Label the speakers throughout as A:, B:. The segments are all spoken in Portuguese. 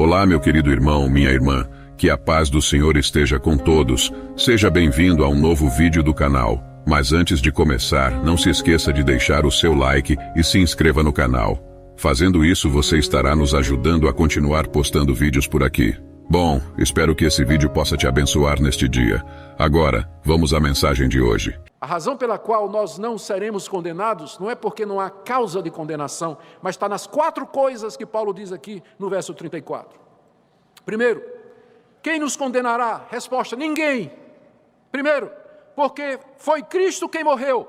A: Olá, meu querido irmão, minha irmã, que a paz do Senhor esteja com todos. Seja bem-vindo a um novo vídeo do canal. Mas antes de começar, não se esqueça de deixar o seu like e se inscreva no canal. Fazendo isso, você estará nos ajudando a continuar postando vídeos por aqui. Bom, espero que esse vídeo possa te abençoar neste dia. Agora, vamos à mensagem de hoje.
B: A razão pela qual nós não seremos condenados não é porque não há causa de condenação, mas está nas 4 coisas que Paulo diz aqui no verso 34. Primeiro, quem nos condenará? Resposta, ninguém. Primeiro, porque foi Cristo quem morreu.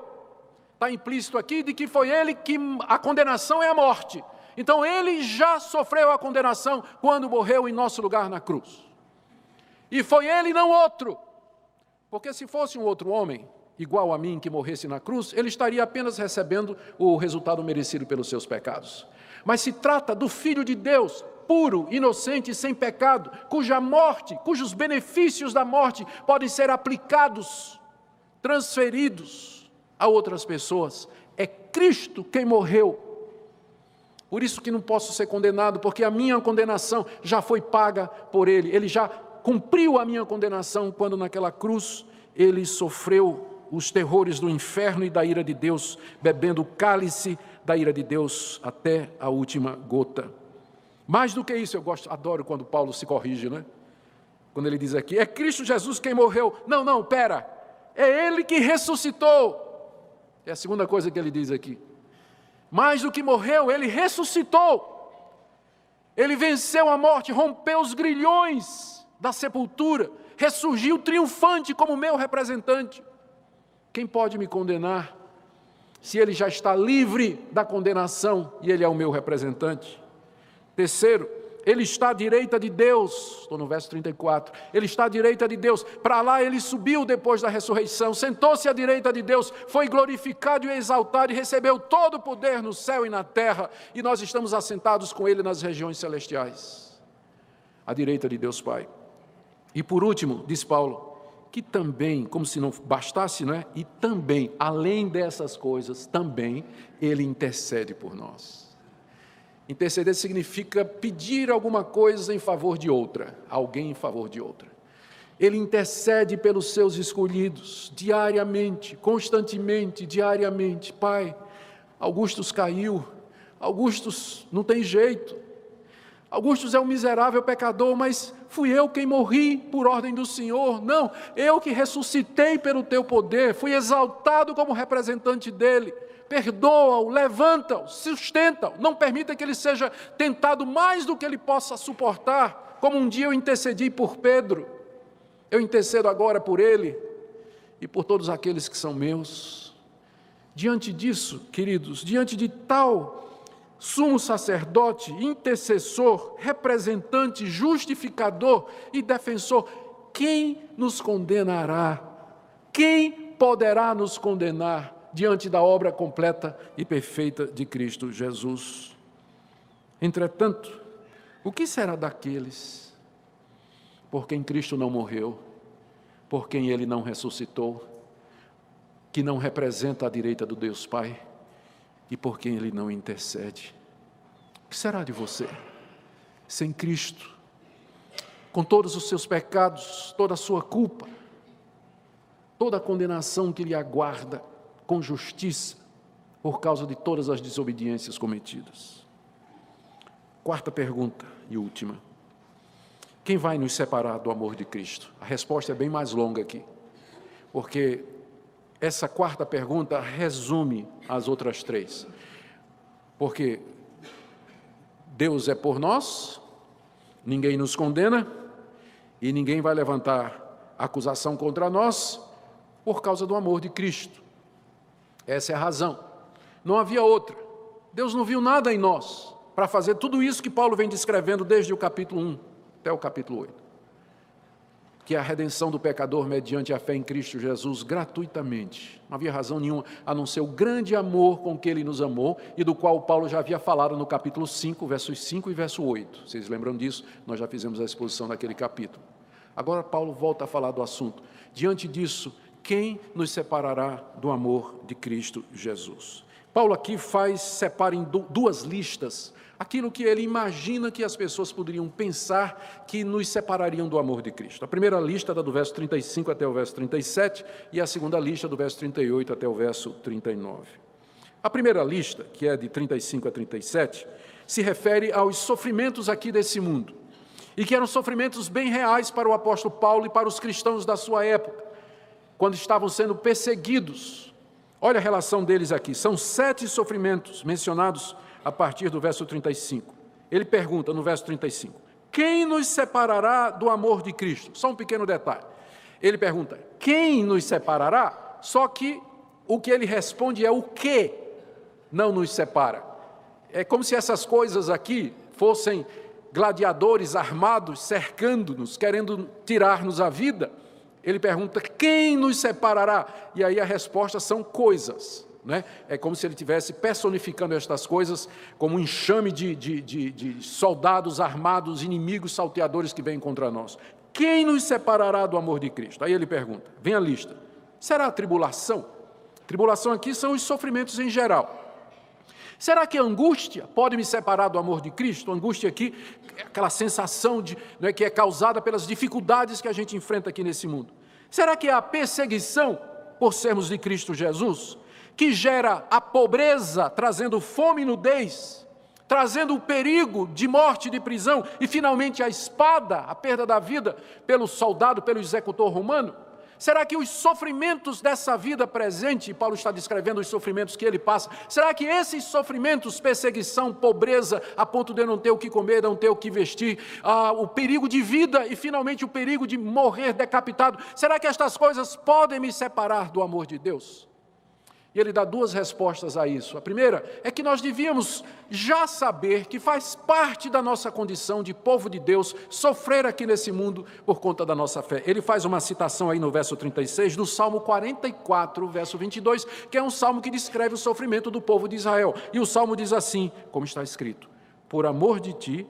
B: Está implícito aqui de que foi Ele que a condenação é a morte. Então Ele já sofreu a condenação quando morreu em nosso lugar na cruz. E foi Ele, não outro. Porque se fosse um outro homem, igual a mim, que morresse na cruz, ele estaria apenas recebendo o resultado merecido pelos seus pecados. Mas se trata do Filho de Deus, puro, inocente e sem pecado, cuja morte, cujos benefícios da morte podem ser aplicados, transferidos a outras pessoas. É Cristo quem morreu. Por isso que não posso ser condenado, porque a minha condenação já foi paga por Ele. Ele já cumpriu a minha condenação quando naquela cruz Ele sofreu os terrores do inferno e da ira de Deus, bebendo o cálice da ira de Deus até a última gota. Mais do que isso, adoro quando Paulo se corrige, né? Quando ele diz aqui, é Cristo Jesus quem morreu. Não, pera, é Ele que ressuscitou. É a segunda coisa que ele diz aqui. Mais do que morreu, Ele ressuscitou. Ele venceu a morte, rompeu os grilhões da sepultura, ressurgiu triunfante como meu representante. Quem pode me condenar se Ele já está livre da condenação e Ele é o meu representante? Terceiro, Ele está à direita de Deus, estou no verso 34, Ele está à direita de Deus, para lá Ele subiu depois da ressurreição, sentou-se à direita de Deus, foi glorificado e exaltado e recebeu todo o poder no céu e na terra, e nós estamos assentados com Ele nas regiões celestiais, à direita de Deus Pai. E por último, diz Paulo, que também, como se não bastasse, não é? E também, além dessas coisas, também Ele intercede por nós. Interceder significa pedir alguma coisa em favor de outra, alguém em favor de outra. Ele intercede pelos seus escolhidos, diariamente, constantemente, diariamente. Pai, Augustus caiu, Augustus não tem jeito, Augustus é um miserável pecador, mas fui eu quem morri por ordem do Senhor. Não, eu que ressuscitei pelo teu poder, fui exaltado como representante dele. Perdoa-o, levanta-o, sustenta-o, não permita que ele seja tentado mais do que ele possa suportar, como um dia eu intercedi por Pedro, eu intercedo agora por ele e por todos aqueles que são meus. Diante disso, queridos, diante de tal sumo sacerdote, intercessor, representante, justificador e defensor, quem nos condenará? Quem poderá nos condenar diante da obra completa e perfeita de Cristo Jesus? Entretanto, o que será daqueles por quem Cristo não morreu, por quem Ele não ressuscitou, que não representa a direita do Deus Pai e por quem Ele não intercede? O que será de você, sem Cristo, com todos os seus pecados, toda a sua culpa, toda a condenação que lhe aguarda, com justiça, por causa de todas as desobediências cometidas? Quarta pergunta e última. Quem vai nos separar do amor de Cristo? A resposta é bem mais longa aqui, porque essa quarta pergunta resume as outras 3. Porque Deus é por nós, ninguém nos condena, e ninguém vai levantar acusação contra nós por causa do amor de Cristo. Essa é a razão. Não havia outra. Deus não viu nada em nós para fazer tudo isso que Paulo vem descrevendo desde o capítulo 1 até o capítulo 8. Que é a redenção do pecador mediante a fé em Cristo Jesus gratuitamente. Não havia razão nenhuma a não ser o grande amor com que Ele nos amou e do qual Paulo já havia falado no capítulo 5, versos 5 e verso 8. Vocês lembram disso? Nós já fizemos a exposição daquele capítulo. Agora Paulo volta a falar do assunto. Diante disso, quem nos separará do amor de Cristo Jesus? Paulo aqui separa em duas listas aquilo que ele imagina que as pessoas poderiam pensar que nos separariam do amor de Cristo. A primeira lista está do verso 35 até o verso 37 e a segunda lista do verso 38 até o verso 39. A primeira lista, que é de 35 a 37, se refere aos sofrimentos aqui desse mundo, e que eram sofrimentos bem reais para o apóstolo Paulo e para os cristãos da sua época, quando estavam sendo perseguidos. Olha a relação deles aqui, são 7 sofrimentos mencionados a partir do verso 35. Ele pergunta no verso 35, quem nos separará do amor de Cristo? Só um pequeno detalhe. Ele pergunta, quem nos separará? Só que o que ele responde é o que não nos separa. É como se essas coisas aqui fossem gladiadores armados, cercando-nos, querendo tirar-nos a vida. Ele pergunta, quem nos separará? E aí a resposta são coisas. Né? É como se ele estivesse personificando estas coisas como um enxame de soldados armados, inimigos salteadores que vêm contra nós. Quem nos separará do amor de Cristo? Aí ele pergunta, vem a lista. Será a tribulação? Tribulação aqui são os sofrimentos em geral. Será que a angústia pode me separar do amor de Cristo? A angústia aqui é aquela sensação que é causada pelas dificuldades que a gente enfrenta aqui nesse mundo. Será que é a perseguição por sermos de Cristo Jesus, que gera a pobreza, trazendo fome e nudez, trazendo o perigo de morte e de prisão, e finalmente a espada, a perda da vida pelo soldado, pelo executor romano? Será que os sofrimentos dessa vida presente, Paulo está descrevendo os sofrimentos que ele passa, será que esses sofrimentos, perseguição, pobreza, a ponto de não ter o que comer, não ter o que vestir, o perigo de vida e finalmente o perigo de morrer decapitado, será que estas coisas podem me separar do amor de Deus? E ele dá 2 respostas a isso. A primeira é que nós devíamos já saber que faz parte da nossa condição de povo de Deus sofrer aqui nesse mundo por conta da nossa fé. Ele faz uma citação aí no verso 36 do Salmo 44, verso 22, que é um salmo que descreve o sofrimento do povo de Israel. E o salmo diz assim, como está escrito, por amor de ti,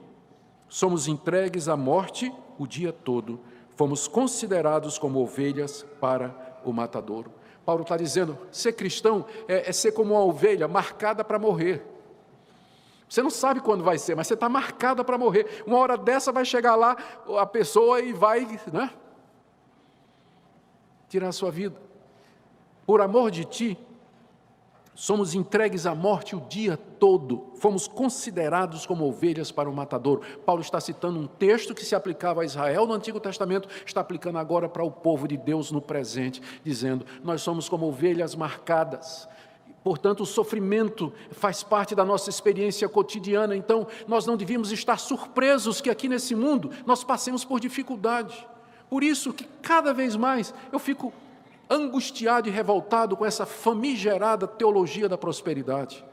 B: somos entregues à morte o dia todo, fomos considerados como ovelhas para o matadouro. Paulo está dizendo, ser cristão é ser como uma ovelha marcada para morrer. Você não sabe quando vai ser, mas você está marcada para morrer. Uma hora dessa vai chegar lá a pessoa e vai tirar a sua vida. Por amor de ti, somos entregues à morte o dia todo. Fomos considerados como ovelhas para o matadouro. Paulo está citando um texto que se aplicava a Israel no Antigo Testamento, está aplicando agora para o povo de Deus no presente, dizendo, nós somos como ovelhas marcadas. Portanto, o sofrimento faz parte da nossa experiência cotidiana. Então, nós não devíamos estar surpresos que aqui nesse mundo nós passemos por dificuldade. Por isso que cada vez mais eu fico angustiado e revoltado com essa famigerada teologia da prosperidade,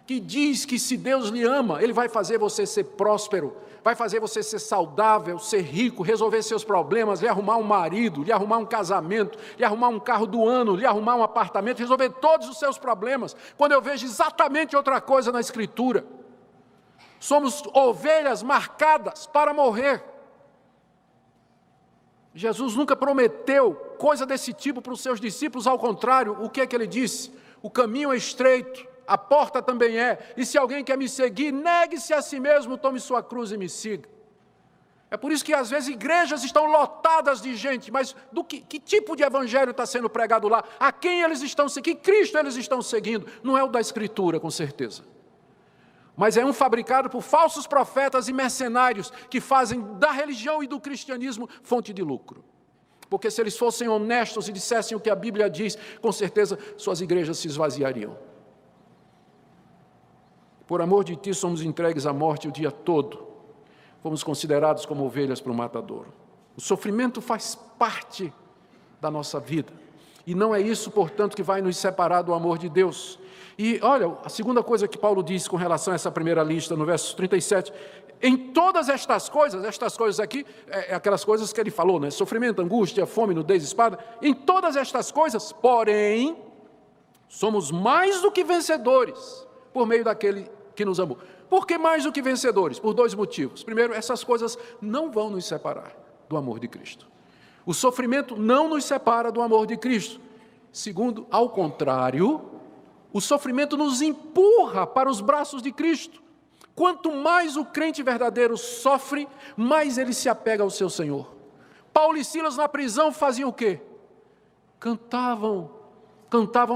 B: que diz que se Deus lhe ama, Ele vai fazer você ser próspero, vai fazer você ser saudável, ser rico, resolver seus problemas, lhe arrumar um marido, lhe arrumar um casamento, lhe arrumar um carro do ano, lhe arrumar um apartamento, resolver todos os seus problemas, quando eu vejo exatamente outra coisa na Escritura. Somos ovelhas marcadas para morrer. Jesus nunca prometeu coisa desse tipo para os seus discípulos, ao contrário, o que é que ele disse? O caminho é estreito, a porta também é, e se alguém quer me seguir, negue-se a si mesmo, tome sua cruz e me siga. É por isso que às vezes igrejas estão lotadas de gente, mas que tipo de evangelho está sendo pregado lá? A quem eles estão seguindo? Que Cristo eles estão seguindo? Não é o da Escritura, com certeza. Mas é um fabricado por falsos profetas e mercenários que fazem da religião e do cristianismo fonte de lucro. Porque se eles fossem honestos e dissessem o que a Bíblia diz, com certeza suas igrejas se esvaziariam. Por amor de ti somos entregues à morte o dia todo. Fomos considerados como ovelhas para o matadouro. O sofrimento faz parte da nossa vida. E não é isso, portanto, que vai nos separar do amor de Deus. E olha, a segunda coisa que Paulo diz com relação a essa primeira lista, no verso 37, em todas estas coisas aqui, aquelas coisas que ele falou, né? Sofrimento, angústia, fome, nudez, espada, em todas estas coisas, porém, somos mais do que vencedores, por meio daquele que nos amou. Por que mais do que vencedores? Por 2 motivos. Primeiro, essas coisas não vão nos separar do amor de Cristo. O sofrimento não nos separa do amor de Cristo. Segundo, ao contrário, O sofrimento nos empurra para os braços de Cristo. Quanto mais o crente verdadeiro sofre, mais ele se apega ao seu Senhor. Paulo e Silas na prisão faziam o quê? Cantavam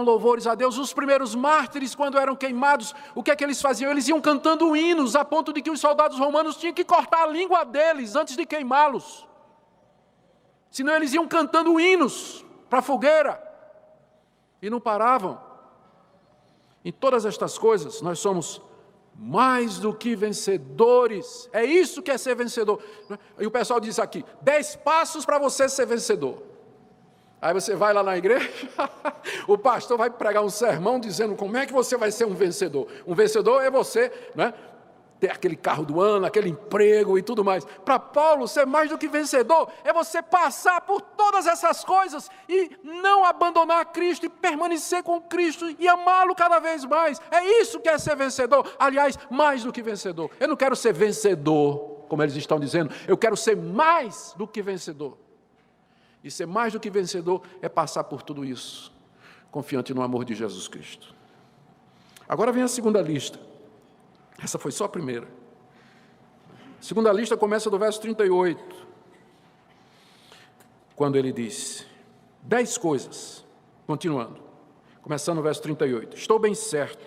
B: louvores a Deus. Os primeiros mártires, quando eram queimados, o que é que eles faziam? Eles iam cantando hinos, a ponto de que os soldados romanos tinham que cortar a língua deles antes de queimá-los. Senão eles iam cantando hinos para a fogueira e não paravam. Em todas estas coisas, nós somos mais do que vencedores. É isso que é ser vencedor. E o pessoal diz aqui, 10 passos para você ser vencedor. Aí você vai lá na igreja, o pastor vai pregar um sermão dizendo como é que você vai ser um vencedor. Um vencedor é você, né, ter aquele carro do ano, aquele emprego e tudo mais. Para Paulo, ser mais do que vencedor é você passar por todas essas coisas e não abandonar Cristo e permanecer com Cristo e amá-lo cada vez mais. É isso que é ser vencedor. Aliás, mais do que vencedor. Eu não quero ser vencedor, como eles estão dizendo. Eu quero ser mais do que vencedor. E ser mais do que vencedor é passar por tudo isso, confiante no amor de Jesus Cristo. Agora vem a segunda lista. Essa foi só a primeira. A segunda lista começa do verso 38, quando ele diz, 10 coisas, continuando, começando no verso 38. Estou bem certo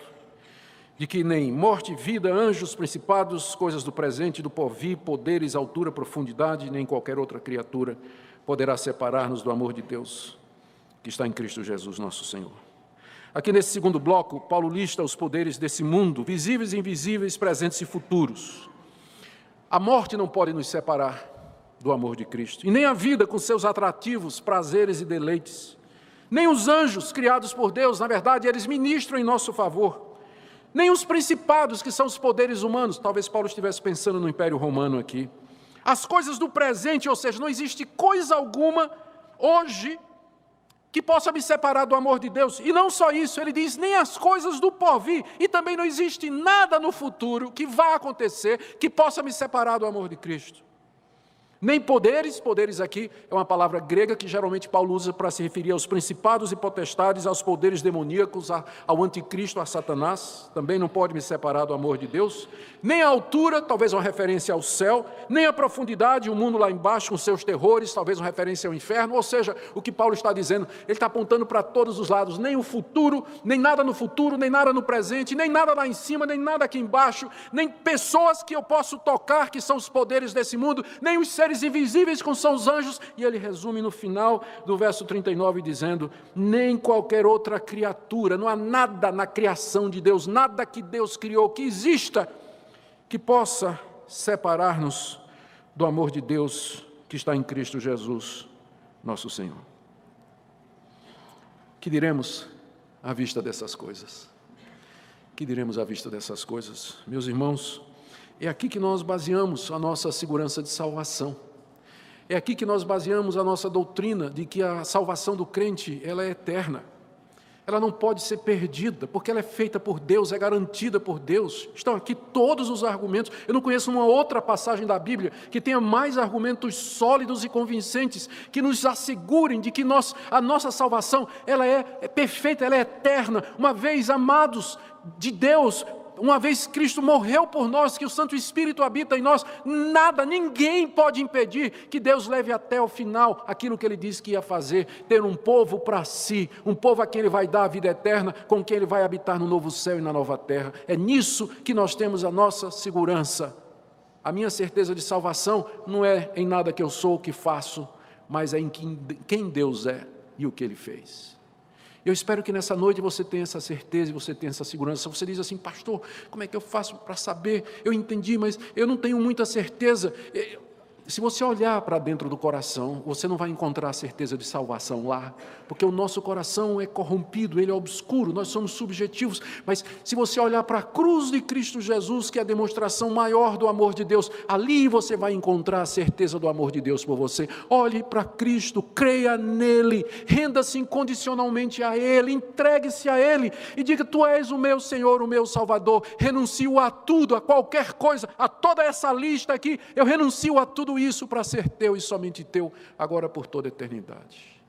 B: de que nem morte, vida, anjos, principados, coisas do presente, do porvir, poderes, altura, profundidade, nem qualquer outra criatura poderá separar-nos do amor de Deus, que está em Cristo Jesus, nosso Senhor. Aqui nesse segundo bloco, Paulo lista os poderes desse mundo, visíveis e invisíveis, presentes e futuros. A morte não pode nos separar do amor de Cristo, e nem a vida com seus atrativos, prazeres e deleites. Nem os anjos criados por Deus, na verdade, eles ministram em nosso favor. Nem os principados, que são os poderes humanos. Talvez Paulo estivesse pensando no Império Romano aqui. As coisas do presente, ou seja, não existe coisa alguma hoje que possa me separar do amor de Deus. E não só isso, ele diz, nem as coisas do porvir. E também não existe nada no futuro que vá acontecer que possa me separar do amor de Cristo. Nem poderes, poderes aqui é uma palavra grega que geralmente Paulo usa para se referir aos principados e potestades, aos poderes demoníacos, ao anticristo, a Satanás, também não pode me separar do amor de Deus. Nem a altura, talvez uma referência ao céu, nem a profundidade, o mundo lá embaixo com seus terrores, talvez uma referência ao inferno, ou seja, o que Paulo está dizendo, ele está apontando para todos os lados, nem o futuro, nem nada no futuro, nem nada no presente, nem nada lá em cima, nem nada aqui embaixo, nem pessoas que eu posso tocar, que são os poderes desse mundo, nem os seres invisíveis como são os anjos, e ele resume no final do verso 39 dizendo, nem qualquer outra criatura, não há nada na criação de Deus, nada que Deus criou, que exista, que possa separar-nos do amor de Deus que está em Cristo Jesus, nosso Senhor. Que diremos à vista dessas coisas? Que diremos à vista dessas coisas? Meus irmãos, é aqui que nós baseamos a nossa segurança de salvação. É aqui que nós baseamos a nossa doutrina de que a salvação do crente, ela é eterna. Ela não pode ser perdida, porque ela é feita por Deus, é garantida por Deus. Estão aqui todos os argumentos. Eu não conheço uma outra passagem da Bíblia que tenha mais argumentos sólidos e convincentes, que nos assegurem de que a nossa salvação, ela é perfeita, ela é eterna. Uma vez amados de Deus, uma vez Cristo morreu por nós, que o Santo Espírito habita em nós, nada, ninguém pode impedir que Deus leve até o final aquilo que Ele disse que ia fazer, ter um povo para si, um povo a quem Ele vai dar a vida eterna, com quem Ele vai habitar no novo céu e na nova terra. É nisso que nós temos a nossa segurança. A minha certeza de salvação não é em nada que eu sou ou que faço, mas é em quem Deus é e o que Ele fez. Eu espero que nessa noite você tenha essa certeza e você tenha essa segurança. Você diz assim, pastor, como é que eu faço para saber? Eu entendi, mas eu não tenho muita certeza. Se você olhar para dentro do coração, você não vai encontrar a certeza de salvação lá, porque o nosso coração é corrompido, ele é obscuro, nós somos subjetivos, mas se você olhar para a cruz de Cristo Jesus, que é a demonstração maior do amor de Deus, ali você vai encontrar a certeza do amor de Deus por você. Olhe para Cristo, creia nele, renda-se incondicionalmente a Ele, entregue-se a Ele e diga, tu és o meu Senhor, o meu Salvador, renuncio a tudo, a qualquer coisa, a toda essa lista aqui, eu renuncio a tudo isso para ser teu e somente teu, agora por toda a eternidade.